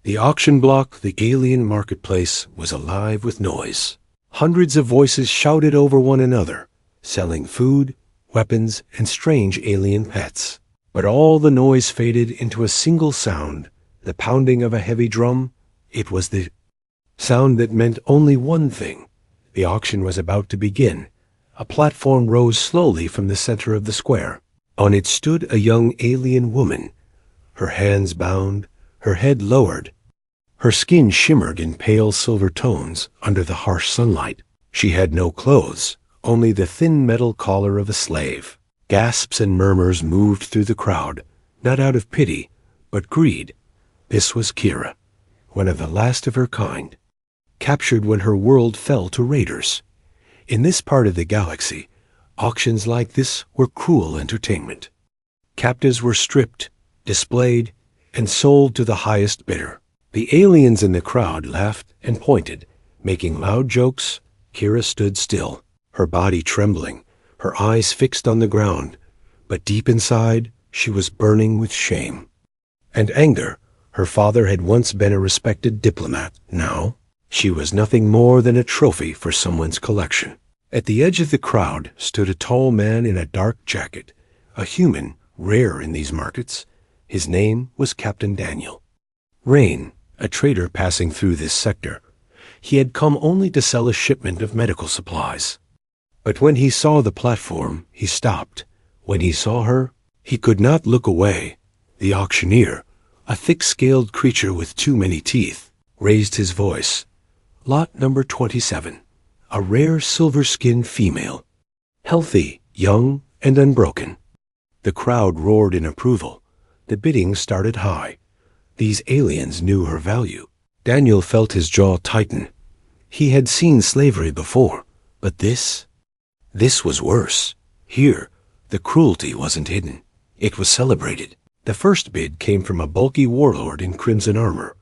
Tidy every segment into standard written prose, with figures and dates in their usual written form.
The auction block, the alien marketplace, was alive with noise. Hundreds of voices shouted over one another, selling food, weapons, and strange alien pets. But all the noise faded into a single sound, the pounding of a heavy drum. It was the sound that meant only one thing. The auction was about to begin. A platform rose slowly from the center of the square. On it stood a young alien woman, her hands bound, her head lowered. Her skin shimmered in pale silver tones under the harsh sunlight. She had no clothes, only the thin metal collar of a slave. Gasps and murmurs moved through the crowd, not out of pity, but greed. This was Kira, one of the last of her kind, captured when her world fell to raiders. In this part of the galaxy, auctions like this were cruel entertainment. Captives were stripped, displayed, and sold to the highest bidder. The aliens in the crowd laughed and pointed, making loud jokes. Kira stood still, her body trembling, her eyes fixed on the ground, but deep inside she was burning with shame and anger. Her father had once been a respected diplomat. Now, she was nothing more than a trophy for someone's collection. At the edge of the crowd stood a tall man in a dark jacket, a human rare in these markets. His name was Captain Daniel. Rain, a trader passing through this sector. He had come only to sell a shipment of medical supplies. But when he saw the platform, he stopped. When he saw her, he could not look away. The auctioneer, a thick-scaled creature with too many teeth, raised his voice. Lot number 27, a rare silver-skinned female, healthy, young, and unbroken. The crowd roared in approval. The bidding started high. These aliens knew her value. Daniel felt his jaw tighten. He had seen slavery before, but this was worse. Here, the cruelty wasn't hidden. It was celebrated. The first bid came from a bulky warlord in crimson armor.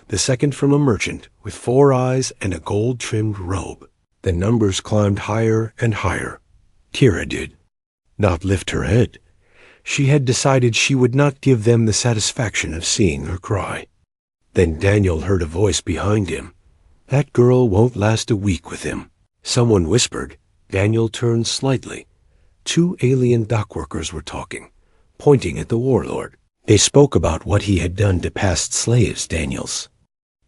The second from a merchant with 4 eyes and a gold-trimmed robe. The numbers climbed higher and higher. Kira did not lift her head. She had decided she would not give them the satisfaction of seeing her cry. Then Daniel heard a voice behind him. That girl won't last a week with him. Someone whispered. Daniel turned slightly. 2 alien dockworkers were talking, pointing at the warlord. They spoke about what he had done to past slaves. Daniel's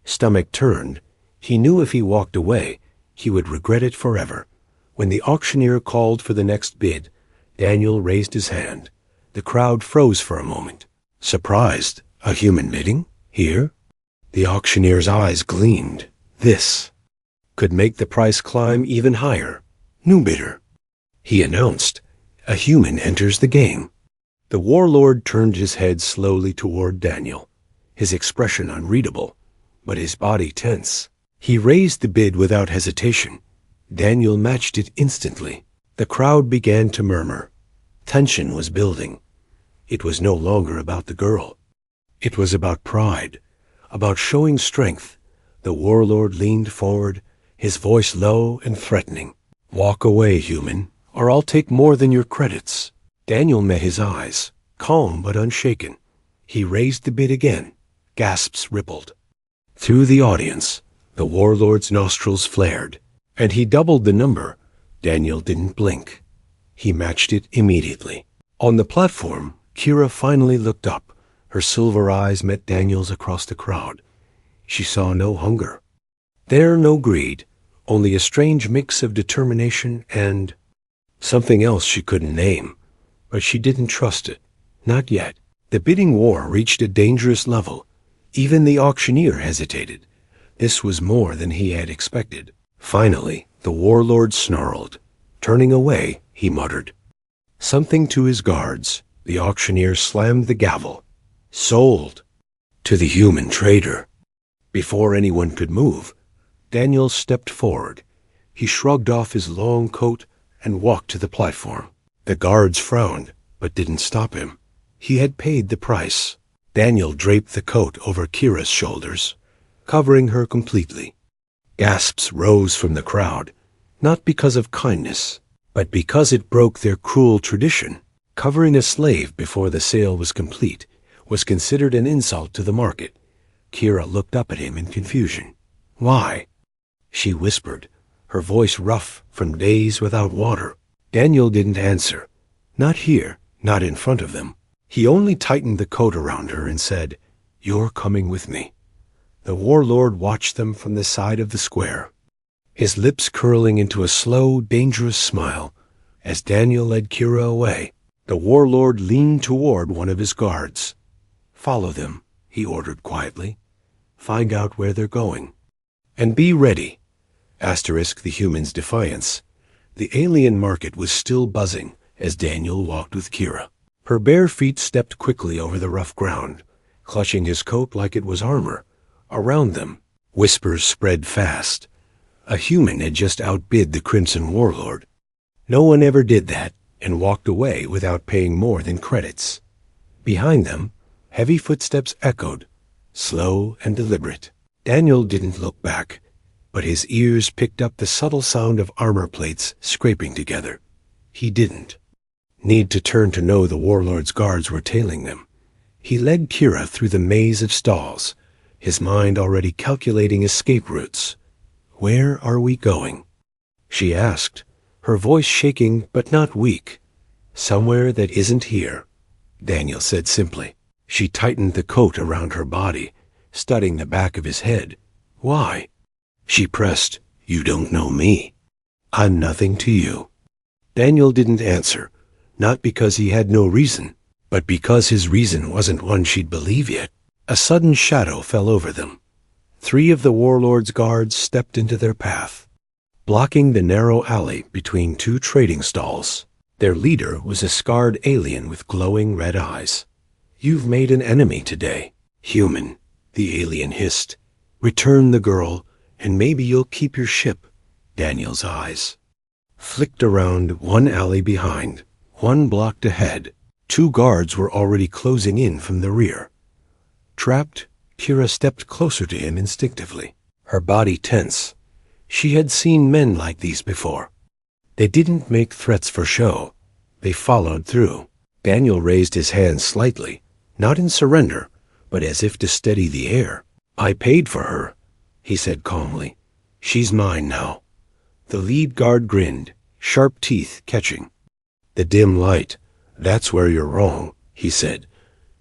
stomach turned. He knew if he walked away, he would regret it forever. When the auctioneer called for the next bid, Daniel raised his hand. The crowd froze for a moment. Surprised. A human bidding? Here? The auctioneer's eyes gleamed. This could make the price climb even higher. New bidder, he announced. A human enters the game. The warlord turned his head slowly toward Daniel, his expression unreadable, but his body tense. He raised the bid without hesitation. Daniel matched it instantly. The crowd began to murmur. Tension was building. It was no longer about the girl. It was about pride, about showing strength. The warlord leaned forward, his voice low and threatening. Walk away, human, or I'll take more than your credits. Daniel met his eyes, calm but unshaken. He raised the bid again. Gasps rippled through the audience. The warlord's nostrils flared, and he doubled the number. Daniel didn't blink. He matched it immediately. On the platform, Kira finally looked up. Her silver eyes met Daniel's across the crowd. She saw no hunger. There, no greed, only a strange mix of determination and something else she couldn't name. But she didn't trust it. Not yet. The bidding war reached a dangerous level. Even the auctioneer hesitated. This was more than he had expected. Finally, the warlord snarled. Turning away, he muttered something to his guards. The auctioneer slammed the gavel. Sold to the human trader. Before anyone could move, Daniel stepped forward. He shrugged off his long coat and walked to the platform. The guards frowned, but didn't stop him. He had paid the price. Daniel draped the coat over Kira's shoulders, covering her completely. Gasps rose from the crowd, not because of kindness, but because it broke their cruel tradition. Covering a slave before the sale was complete was considered an insult to the market. Kira looked up at him in confusion. "Why?" she whispered, her voice rough from days without water. Daniel didn't answer. Not here, not in front of them. He only tightened the coat around her and said, "You're coming with me." The warlord watched them from the side of the square, his lips curling into a slow, dangerous smile. As Daniel led Kira away, the warlord leaned toward one of his guards. "Follow them," he ordered quietly. "Find out where they're going. And be ready." Asterisk the human's defiance. The alien market was still buzzing as Daniel walked with Kira. Her bare feet stepped quickly over the rough ground, clutching his coat like it was armor. Around them, whispers spread fast. A human had just outbid the Crimson Warlord. No one ever did that and walked away without paying more than credits. Behind them, heavy footsteps echoed, slow and deliberate. Daniel didn't look back, but his ears picked up the subtle sound of armor plates scraping together. He didn't need to turn to know the warlord's guards were tailing them. He led Kira through the maze of stalls, his mind already calculating escape routes. "Where are we going?" she asked, her voice shaking but not weak. "Somewhere that isn't here," Daniel said simply. She tightened the coat around her body, studying the back of his head. "Why?" She pressed. "You don't know me. I'm nothing to you." Daniel didn't answer, not because he had no reason, but because his reason wasn't one she'd believe yet. A sudden shadow fell over them. 3 of the warlord's guards stepped into their path, blocking the narrow alley between 2 trading stalls. Their leader was a scarred alien with glowing red eyes. "You've made an enemy today, human," the alien hissed. "Return the girl, and maybe you'll keep your ship." Daniel's eyes flicked around one alley behind, one blocked ahead. 2 guards were already closing in from the rear. Trapped, Kira stepped closer to him instinctively, her body tense. She had seen men like these before. They didn't make threats for show. They followed through. Daniel raised his hand slightly, not in surrender, but as if to steady the air. "I paid for her," he said calmly. "She's mine now." The lead guard grinned, sharp teeth catching. "The dim light, that's where you're wrong," he said.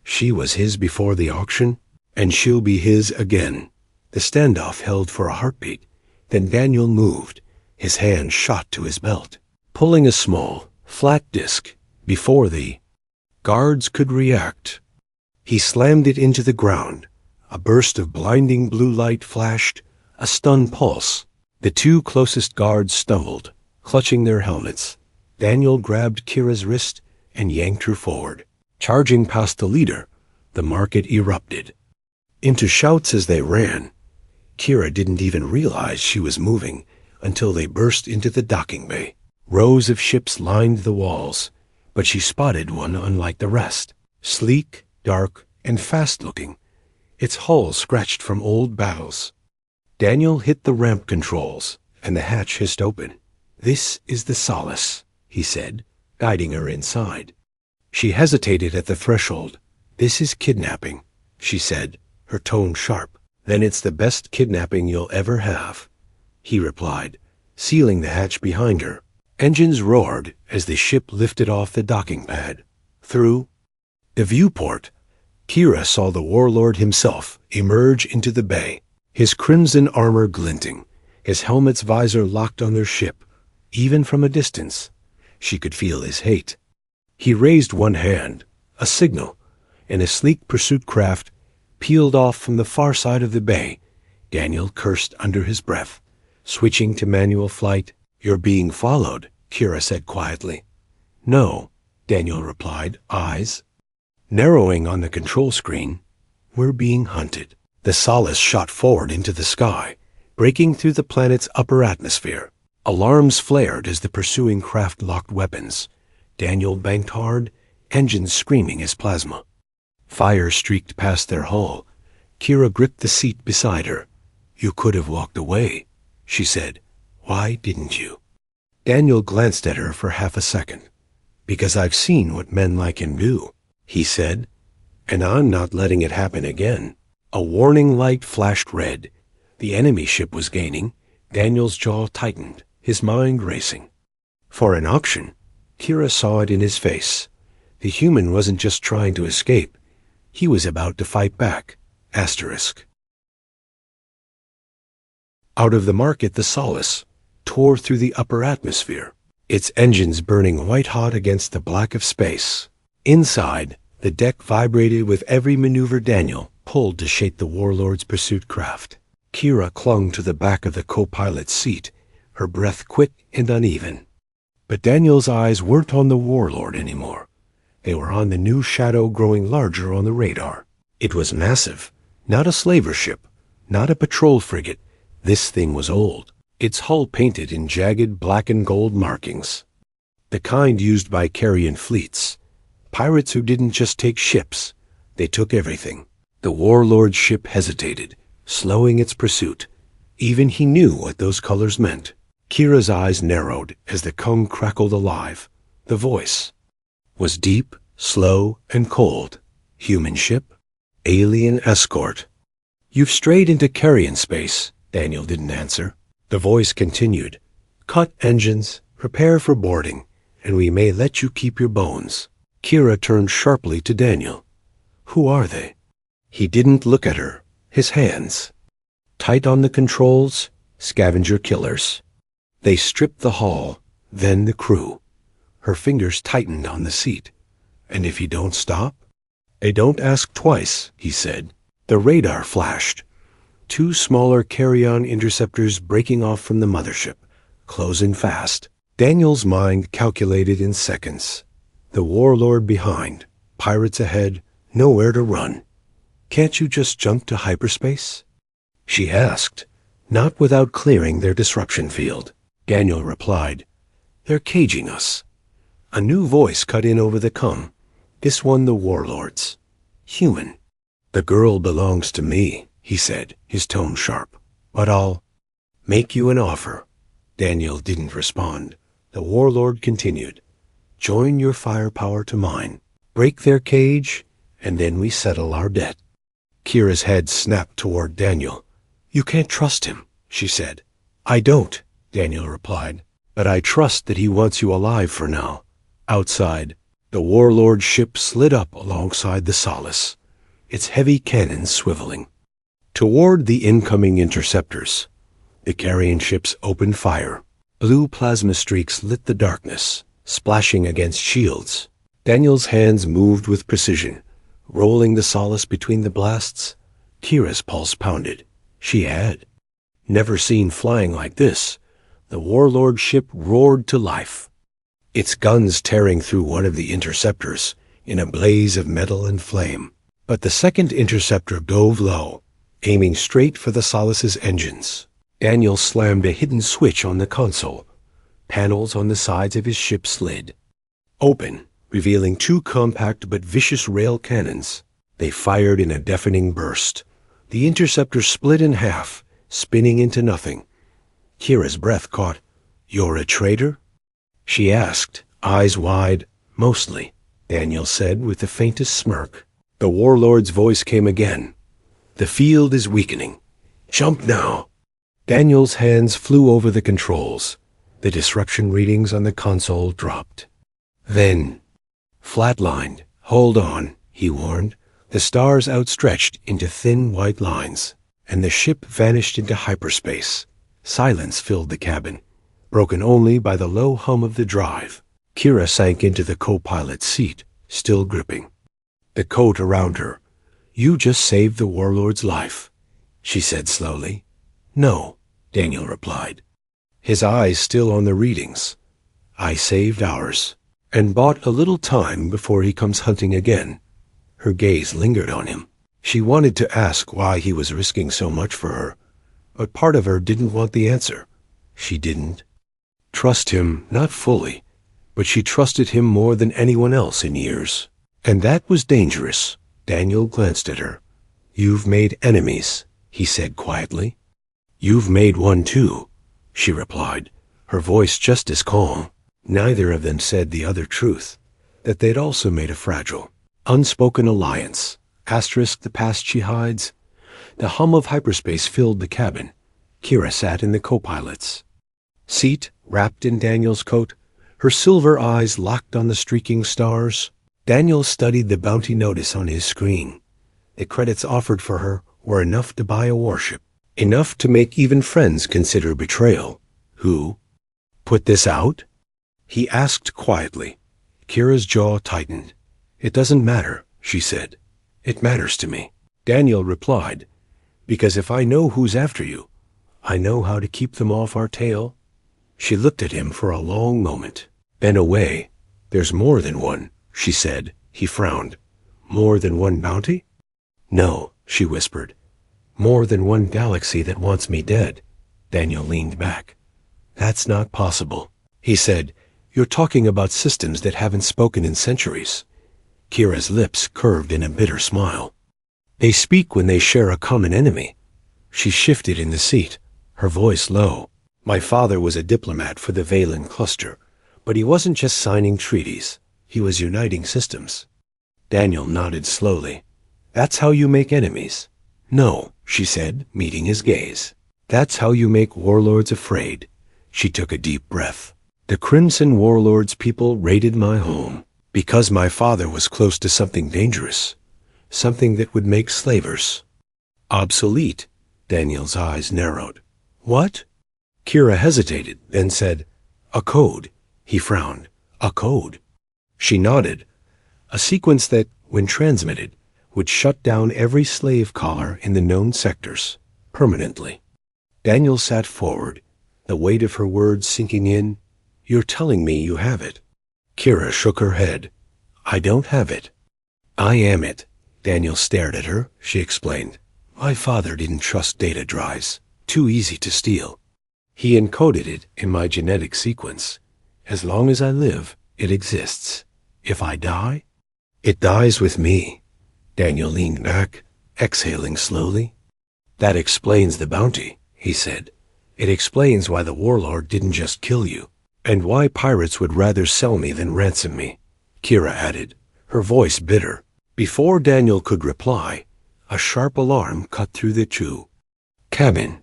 "She was his before the auction, and she'll be his again." The standoff held for a heartbeat. Then Daniel moved, his hand shot to his belt, pulling a small, flat disc before the guards could react. He slammed it into the ground. A burst of blinding blue light flashed, a stunned pulse. The 2 closest guards stumbled, clutching their helmets. Daniel grabbed Kira's wrist and yanked her forward. Charging past the leader, the market erupted into shouts as they ran. Kira didn't even realize she was moving until they burst into the docking bay. Rows of ships lined the walls, but she spotted one unlike the rest. Sleek, dark, and fast-looking, its hull scratched from old battles. Daniel hit the ramp controls, and the hatch hissed open. "This is the Solace," he said, guiding her inside. She hesitated at the threshold. "This is kidnapping," she said, her tone sharp. "Then it's the best kidnapping you'll ever have," he replied, sealing the hatch behind her. Engines roared as the ship lifted off the docking pad. Through the viewport, Kira saw the warlord himself emerge into the bay, his crimson armor glinting, his helmet's visor locked on their ship. Even from a distance, she could feel his hate. He raised one hand, a signal, and a sleek pursuit craft peeled off from the far side of the bay. Daniel cursed under his breath, switching to manual flight. "You're being followed," Kira said quietly. "No," Daniel replied, eyes narrowing on the control screen. "We're being hunted." The Solace shot forward into the sky, breaking through the planet's upper atmosphere. Alarms flared as the pursuing craft locked weapons. Daniel banked hard, engines screaming as plasma. Fire streaked past their hull. Kira gripped the seat beside her. "You could have walked away," she said. "Why didn't you?" Daniel glanced at her for half a second. "Because I've seen what men like him do," he said, "and I'm not letting it happen again." A warning light flashed red. The enemy ship was gaining. Daniel's jaw tightened, his mind racing. For an auction, Kira saw it in his face. The human wasn't just trying to escape. He was about to fight back. Asterisk. Out of the market, the Solace tore through the upper atmosphere, its engines burning white-hot against the black of space. Inside, the deck vibrated with every maneuver Daniel pulled to shape the warlord's pursuit craft. Kira clung to the back of the co-pilot's seat, her breath quick and uneven. But Daniel's eyes weren't on the warlord anymore. They were on the new shadow growing larger on the radar. It was massive, not a slaver ship, not a patrol frigate. This thing was old, its hull painted in jagged black and gold markings. The kind used by carrion fleets. Pirates who didn't just take ships, they took everything. The warlord's ship hesitated, slowing its pursuit. Even he knew what those colors meant. Kira's eyes narrowed as the Kung crackled alive. The voice was deep, slow, and cold. Human ship? Alien escort. You've strayed into carrion space. Daniel didn't answer. The voice continued. Cut engines, prepare for boarding, and we may let you keep your bones. Kira turned sharply to Daniel. Who are they? He didn't look at her. His hands, tight on the controls, scavenger killers. They stripped the hull, then the crew. Her fingers tightened on the seat. And if you don't stop? I don't ask twice, he said. The radar flashed. 2 smaller carry-on interceptors breaking off from the mothership, closing fast. Daniel's mind calculated in seconds. The warlord behind, pirates ahead, nowhere to run. Can't you just jump to hyperspace? She asked, not without clearing their disruption field. Daniel replied, They're caging us. A new voice cut in over the cum. This one the warlord's. Human. The girl belongs to me, he said, his tone sharp. But I'll make you an offer. Daniel didn't respond. The warlord continued. Join your firepower to mine. Break their cage, and then we settle our debt. Kira's head snapped toward Daniel. You can't trust him, she said. I don't, Daniel replied. But I trust that he wants you alive for now. Outside, the warlord's ship slid up alongside the Solace, its heavy cannons swiveling. Toward the incoming interceptors, the carrion ships opened fire. Blue plasma streaks lit the darkness, splashing against shields. Daniel's hands moved with precision, rolling the Solace between the blasts. Kira's pulse pounded. She had never seen flying like this. The warlord ship roared to life, its guns tearing through one of the interceptors in a blaze of metal and flame. But the second interceptor dove low, aiming straight for the Solace's engines. Daniel slammed a hidden switch on the console. Panels on the sides of his ship slid open, revealing 2 compact but vicious rail cannons. They fired in a deafening burst. The interceptor split in half, spinning into nothing. Kira's breath caught. You're a traitor? She asked, eyes wide. Mostly, Daniel said with the faintest smirk. The warlord's voice came again. The field is weakening. Jump now. Daniel's hands flew over the controls. The disruption readings on the console dropped. Then, flatlined. Hold on, he warned. The stars outstretched into thin white lines, and the ship vanished into hyperspace. Silence filled the cabin, broken only by the low hum of the drive. Kira sank into the co-pilot's seat, still gripping the coat around her. You just saved the warlord's life, she said slowly. No, Daniel replied, his eyes still on the readings. I saved ours, and bought a little time before he comes hunting again. Her gaze lingered on him. She wanted to ask why he was risking so much for her, but part of her didn't want the answer. She didn't trust him, not fully, but she trusted him more than anyone else in years. And that was dangerous. Daniel glanced at her. You've made enemies, he said quietly. You've made one too, she replied, her voice just as calm. Neither of them said the other truth, that they'd also made a fragile, unspoken alliance. Asterisk the past she hides. The hum of hyperspace filled the cabin. Kira sat in the co-pilot's seat, wrapped in Daniel's coat, her silver eyes locked on the streaking stars. Daniel studied the bounty notice on his screen. The credits offered for her were enough to buy a warship, enough to make even friends consider betrayal. Who put this out? He asked quietly. Kira's jaw tightened. It doesn't matter, she said. It matters to me. Daniel replied, because if I know who's after you, I know how to keep them off our tail. She looked at him for a long moment, then away. There's more than one, she said. He frowned. More than one bounty? No, she whispered. More than one galaxy that wants me dead. Daniel leaned back. That's not possible, he said. You're talking about systems that haven't spoken in centuries. Kira's lips curved in a bitter smile. They speak when they share a common enemy. She shifted in the seat, her voice low. My father was a diplomat for the Valen cluster, but he wasn't just signing treaties. He was uniting systems. Daniel nodded slowly. That's how you make enemies. No, she said, meeting his gaze. That's how you make warlords afraid. She took a deep breath. The Crimson Warlords people raided my home because my father was close to something dangerous, something that would make slavers obsolete. Daniel's eyes narrowed. What? Kira hesitated, then said, a code. He frowned. A code. She nodded. A sequence that, when transmitted, would shut down every slave collar in the known sectors, permanently. Daniel sat forward, the weight of her words sinking in. You're telling me you have it. Kira shook her head. I don't have it. I am it. Daniel stared at her. She explained. My father didn't trust data drives. Too easy to steal. He encoded it in my genetic sequence. As long as I live, it exists. If I die, it dies with me. Daniel leaned back, exhaling slowly. That explains the bounty, he said. It explains why the warlord didn't just kill you, and why pirates would rather sell me than ransom me, Kira added, her voice bitter. Before Daniel could reply, a sharp alarm cut through the cabin.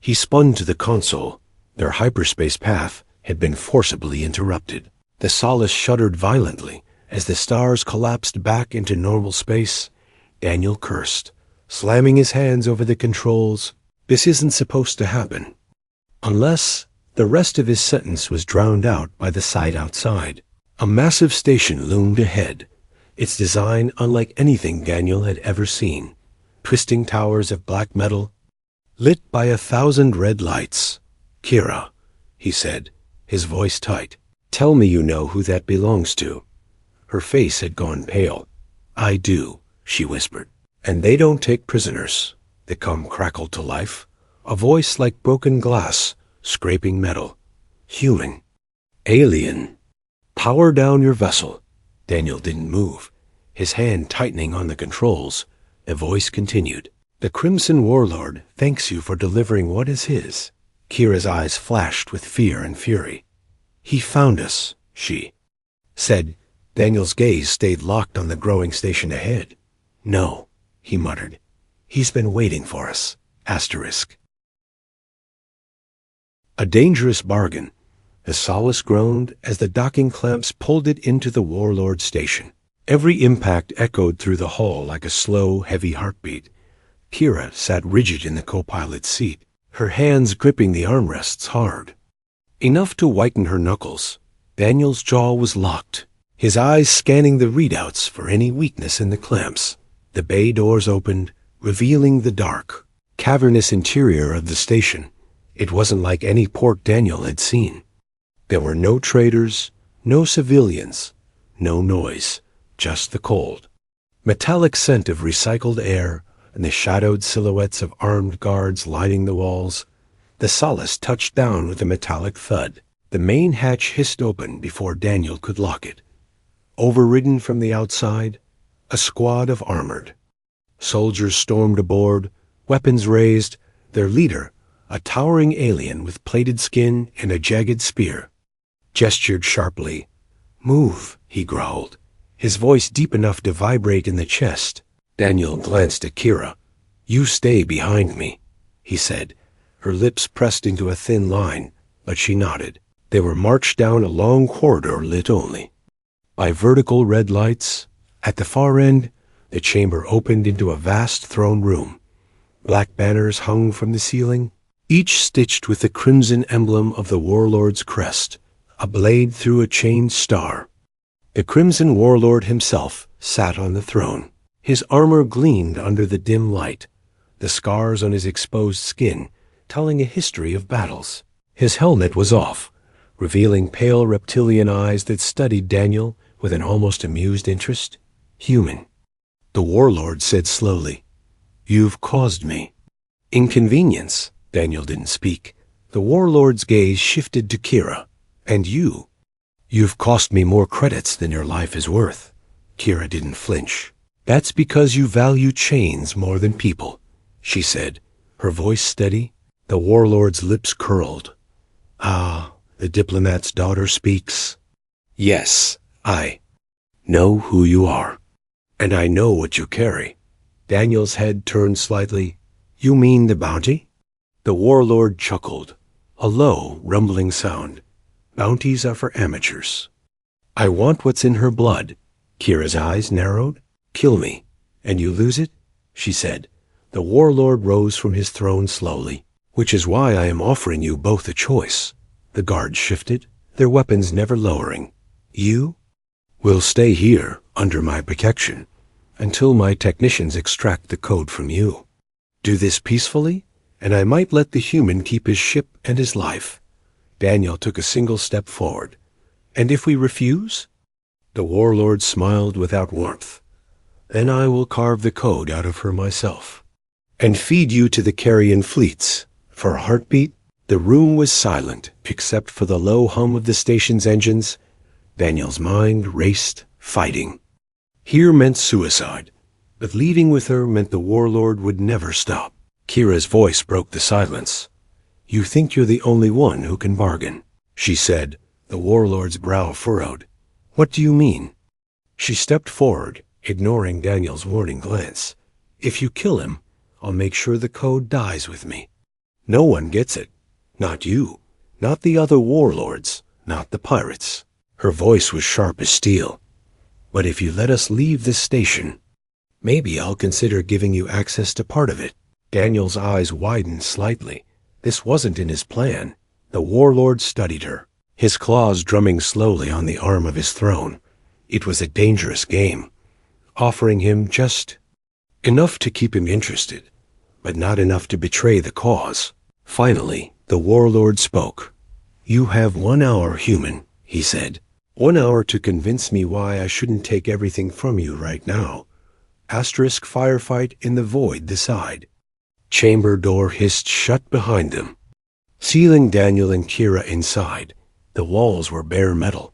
He spun to the console. Their hyperspace path had been forcibly interrupted. The Solace shuddered violently as the stars collapsed back into normal space. Daniel cursed, slamming his hands over the controls. This isn't supposed to happen. Unless the rest of his sentence was drowned out by the sight outside. A massive station loomed ahead, its design unlike anything Daniel had ever seen. Twisting towers of black metal, lit by 1,000 red lights. Kira, he said, his voice tight. Tell me you know who that belongs to. Her face had gone pale. I do, she whispered. And they don't take prisoners. The cum crackled to life, a voice like broken glass, scraping metal. Human. Alien. Power down your vessel. Daniel didn't move, his hand tightening on the controls. The voice continued. The Crimson Warlord thanks you for delivering what is his. Kira's eyes flashed with fear and fury. He found us, she said. Daniel's gaze stayed locked on the growing station ahead. No, he muttered. He's been waiting for us. Asterisk. A dangerous bargain. The Solace groaned as the docking clamps pulled it into the Warlord station. Every impact echoed through the hull like a slow, heavy heartbeat. Kira sat rigid in the co-pilot's seat, her hands gripping the armrests hard. Enough to whiten her knuckles. Daniel's jaw was locked, his eyes scanning the readouts for any weakness in the clamps. The bay doors opened, revealing the dark, cavernous interior of the station. It wasn't like any port Daniel had seen. There were no traders, no civilians, no noise, just the cold, metallic scent of recycled air and the shadowed silhouettes of armed guards lining the walls. The Solace touched down with a metallic thud. The main hatch hissed open before Daniel could lock it. Overridden from the outside, a squad of armored soldiers stormed aboard, weapons raised, their leader, a towering alien with plated skin and a jagged spear, gestured sharply. Move, he growled, his voice deep enough to vibrate in the chest. Daniel glanced at Kira. You stay behind me, he said, her lips pressed into a thin line, but she nodded. They were marched down a long corridor lit only by vertical red lights. At the far end, the chamber opened into a vast throne room. Black banners hung from the ceiling, each stitched with the crimson emblem of the warlord's crest, a blade through a chained star. The crimson warlord himself sat on the throne. His armor gleamed under the dim light, the scars on his exposed skin telling a history of battles. His helmet was off, revealing pale reptilian eyes that studied Daniel with an almost amused interest. Human, the warlord said slowly. You've caused me inconvenience. Daniel didn't speak. The warlord's gaze shifted to Kira. And you've cost me more credits than your life is worth. Kira didn't flinch. That's because you value chains more than people, she said, her voice steady. The warlord's lips curled. Ah, the diplomat's daughter speaks. Yes, I know who you are, and I know what you carry. Daniel's head turned slightly. You mean the bounty? The warlord chuckled, a low, rumbling sound. Bounties are for amateurs. I want what's in her blood. Kira's eyes narrowed. Kill me, and you lose it, she said. The warlord rose from his throne slowly. Which is why I am offering you both a choice. The guards shifted, their weapons never lowering. You will stay here under my protection until my technicians extract the code from you. Do this peacefully, and I might let the human keep his ship and his life. Daniel took a single step forward. And if we refuse? The warlord smiled without warmth. Then I will carve the code out of her myself and feed you to the carrion fleets. For a heartbeat, the room was silent except for the low hum of the station's engines. Daniel's mind raced, fighting. Here meant suicide, but leaving with her meant the warlord would never stop. Kira's voice broke the silence. You think you're the only one who can bargain, she said, the warlord's brow furrowed. What do you mean? She stepped forward, ignoring Daniel's warning glance. If you kill him, I'll make sure the code dies with me. No one gets it. Not you. Not the other warlords. Not the pirates. Her voice was sharp as steel. But if you let us leave this station, maybe I'll consider giving you access to part of it. Daniel's eyes widened slightly. This wasn't in his plan. The warlord studied her, his claws drumming slowly on the arm of his throne. It was a dangerous game, offering him just enough to keep him interested, but not enough to betray the cause. Finally, the warlord spoke. You have 1 hour, human, he said. 1 hour to convince me why I shouldn't take everything from you right now. Asterisk firefight in the void decide. Chamber door hissed shut behind them, sealing Daniel and Kira inside. The walls were bare metal,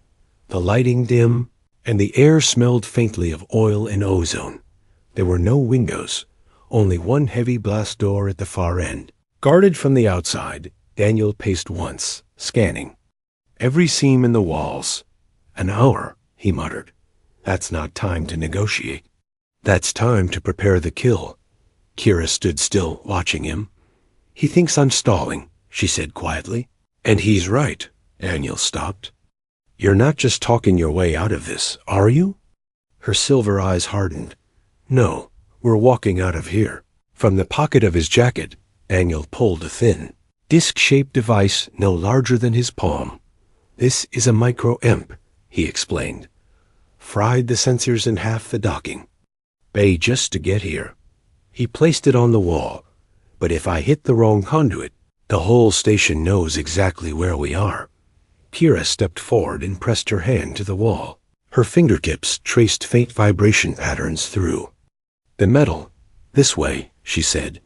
the lighting dim, and the air smelled faintly of oil and ozone. There were no windows, only one heavy blast door at the far end. Guarded from the outside, Daniel paced once, scanning every seam in the walls. An hour, he muttered. That's not time to negotiate. That's time to prepare the kill. Kira stood still, watching him. He thinks I'm stalling, she said quietly. And he's right. Daniel stopped. You're not just talking your way out of this, are you? Her silver eyes hardened. No, we're walking out of here. From the pocket of his jacket, Daniel pulled a thin, disc-shaped device no larger than his palm. This is a micro-imp, he explained. Fried the sensors in half the docking. Bay just to get here. He placed it on the wall, but if I hit the wrong conduit, the whole station knows exactly where we are. Kira stepped forward and pressed her hand to the wall. Her fingertips traced faint vibration patterns through the metal. This way, she said,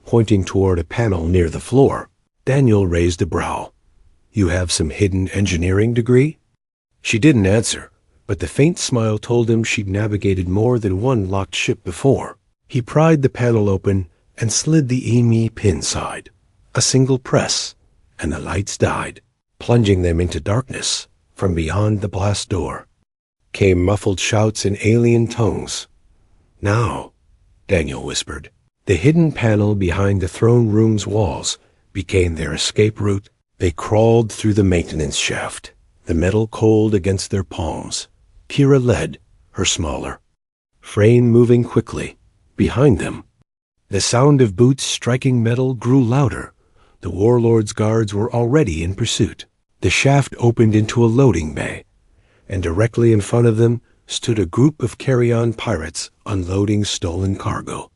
pointing toward a panel near the floor. Daniel raised a brow. You have some hidden engineering degree? She didn't answer, but the faint smile told him she'd navigated more than one locked ship before. He pried the panel open and slid the EME pin side. A single press, and the lights died, plunging them into darkness. From beyond the blast door came muffled shouts in alien tongues. Now, Daniel whispered. The hidden panel behind the throne room's walls became their escape route. They crawled through the maintenance shaft, the metal cold against their palms. Kira led, her smaller frame moving quickly. Behind them, the sound of boots striking metal grew louder. The warlord's guards were already in pursuit. The shaft opened into a loading bay, and directly in front of them stood a group of carry-on pirates unloading stolen cargo.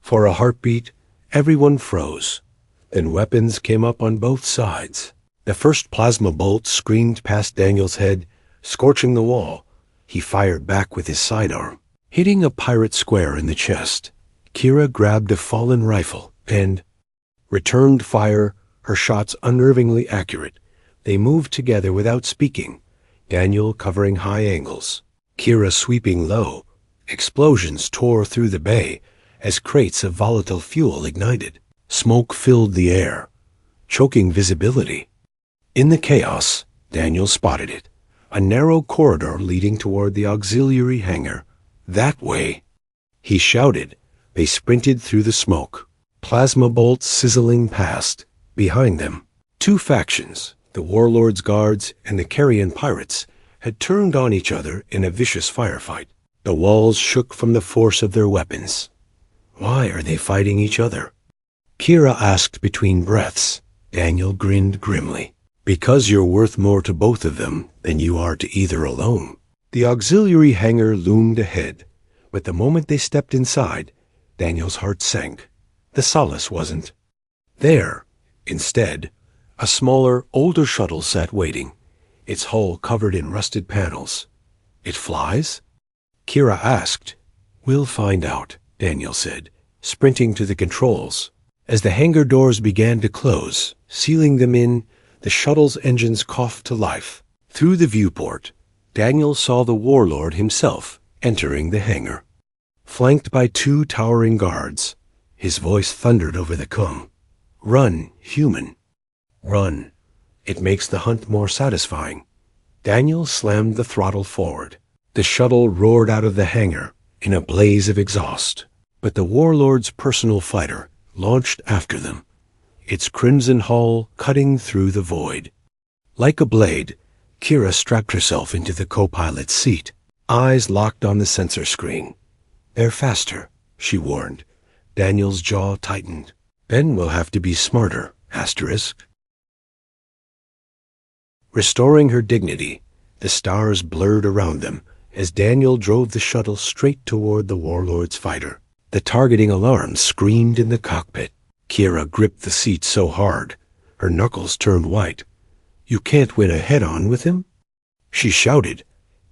For a heartbeat, everyone froze. Then weapons came up on both sides. The first plasma bolt screamed past Daniel's head, scorching the wall. He fired back with his sidearm, hitting a pirate square in the chest. Kira grabbed a fallen rifle and returned fire, her shots unnervingly accurate. They moved together without speaking, Daniel covering high angles, Kira sweeping low. Explosions tore through the bay as crates of volatile fuel ignited. Smoke filled the air, choking visibility. In the chaos, Daniel spotted it, a narrow corridor leading toward the auxiliary hangar. That way, he shouted. They sprinted through the smoke, plasma bolts sizzling past. Behind them, two factions, the warlord's guards and the carrion pirates, had turned on each other in a vicious firefight. The walls shook from the force of their weapons. Why are they fighting each other? Kira asked between breaths. Daniel grinned grimly. Because you're worth more to both of them than you are to either alone. The auxiliary hangar loomed ahead, but the moment they stepped inside, Daniel's heart sank. The Solace wasn't there. Instead, a smaller, older shuttle sat waiting, its hull covered in rusted panels. It flies? Kira asked. We'll find out, Daniel said, sprinting to the controls. As the hangar doors began to close, sealing them in, the shuttle's engines coughed to life. Through the viewport, Daniel saw the warlord himself entering the hangar. Flanked by two towering guards, his voice thundered over the com. Run, human. Run. It makes the hunt more satisfying. Daniel slammed the throttle forward. The shuttle roared out of the hangar in a blaze of exhaust. But the warlord's personal fighter launched after them, its crimson hull cutting through the void. Like a blade, Kira strapped herself into the co-pilot's seat, eyes locked on the sensor screen. They're faster, she warned. Daniel's jaw tightened. Then we'll have to be smarter, asterisk. Restoring her dignity, the stars blurred around them as Daniel drove the shuttle straight toward the warlord's fighter. The targeting alarm screamed in the cockpit. Kira gripped the seat so hard, her knuckles turned white. You can't win a head-on with him? She shouted.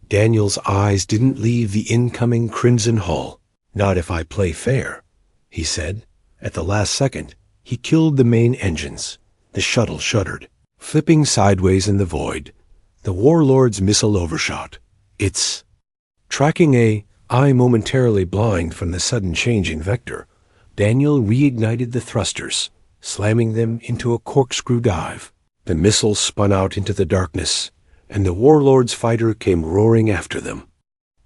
Daniel's eyes didn't leave the incoming crimson hull. Not if I play fair, he said. At the last second, he killed the main engines. The shuttle shuddered, flipping sideways in the void. The warlord's missile overshot. Its tracking a eye momentarily blind from the sudden change in vector. Daniel reignited the thrusters, slamming them into a corkscrew dive. The missile spun out into the darkness, and the warlord's fighter came roaring after them.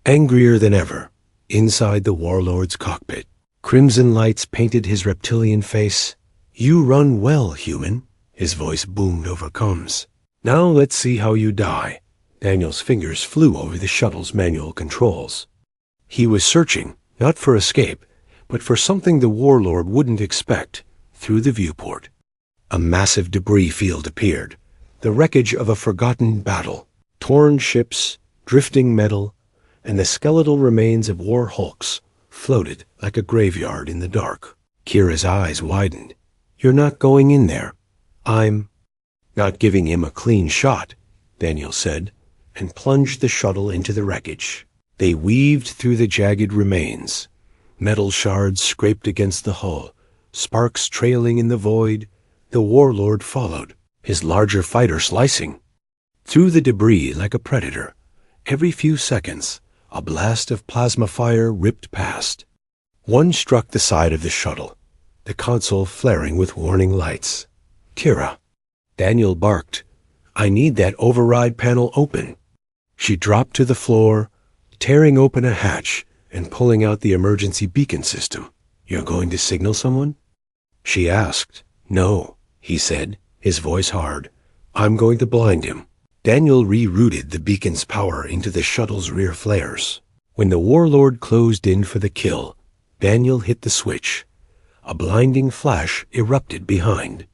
Angrier than ever, inside the warlord's cockpit, crimson lights painted his reptilian face. You run well, human, his voice boomed over comms. Now let's see how you die. Daniel's fingers flew over the shuttle's manual controls. He was searching, not for escape, but for something the warlord wouldn't expect. Through the viewport, a massive debris field appeared, the wreckage of a forgotten battle, torn ships, drifting metal, and the skeletal remains of war hulks floated like a graveyard in the dark. Kira's eyes widened. You're not going in there. I'm not giving him a clean shot, Daniel said, and plunged the shuttle into the wreckage. They weaved through the jagged remains. Metal shards scraped against the hull, sparks trailing in the void. The warlord followed, his larger fighter slicing through the debris like a predator. Every few seconds, a blast of plasma fire ripped past. One struck the side of the shuttle, the console flaring with warning lights. Kira. Daniel barked. I need that override panel open. She dropped to the floor, tearing open a hatch and pulling out the emergency beacon system. You're going to signal someone? She asked. No, he said, his voice hard. I'm going to blind him. Daniel rerouted the beacon's power into the shuttle's rear flares. When the warlord closed in for the kill, Daniel hit the switch. A blinding flash erupted behind.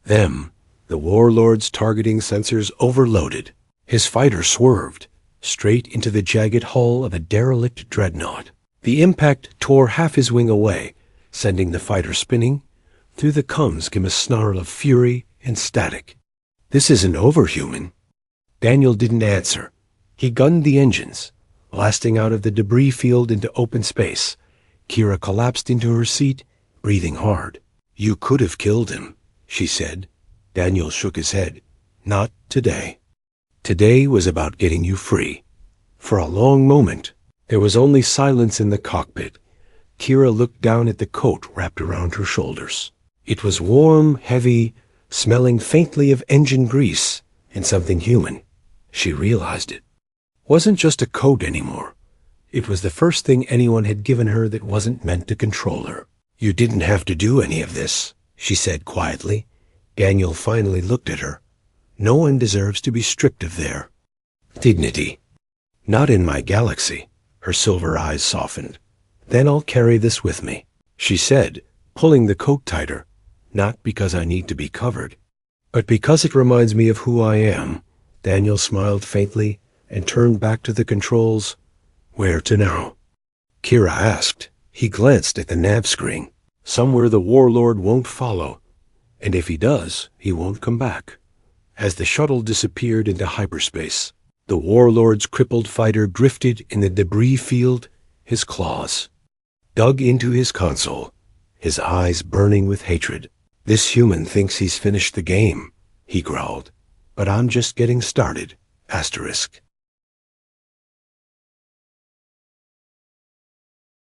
Them, the warlord's targeting sensors overloaded. His fighter swerved, straight into the jagged hull of a derelict dreadnought. The impact tore half his wing away, sending the fighter spinning. Through the coms came a snarl of fury and static. This isn't over, human. Daniel didn't answer. He gunned the engines, blasting out of the debris field into open space. Kira collapsed into her seat, breathing hard. You could have killed him, she said. Daniel shook his head. Not today. Today was about getting you free. For a long moment, there was only silence in the cockpit. Kira looked down at the coat wrapped around her shoulders. It was warm, heavy, smelling faintly of engine grease and something human. She realized it. Wasn't just a coat anymore. It was the first thing anyone had given her that wasn't meant to control her. You didn't have to do any of this, she said quietly. Daniel finally looked at her. No one deserves to be stripped of their dignity. Not in my galaxy. Her silver eyes softened. Then I'll carry this with me, she said, pulling the coat tighter. Not because I need to be covered, but because it reminds me of who I am. Daniel smiled faintly and turned back to the controls. Where to now? Kira asked. He glanced at the nav screen. Somewhere the warlord won't follow, and if he does, he won't come back. As the shuttle disappeared into hyperspace, the warlord's crippled fighter drifted in the debris field, his claws dug into his console, his eyes burning with hatred. This human thinks he's finished the game, he growled. But I'm just getting started. Asterisk.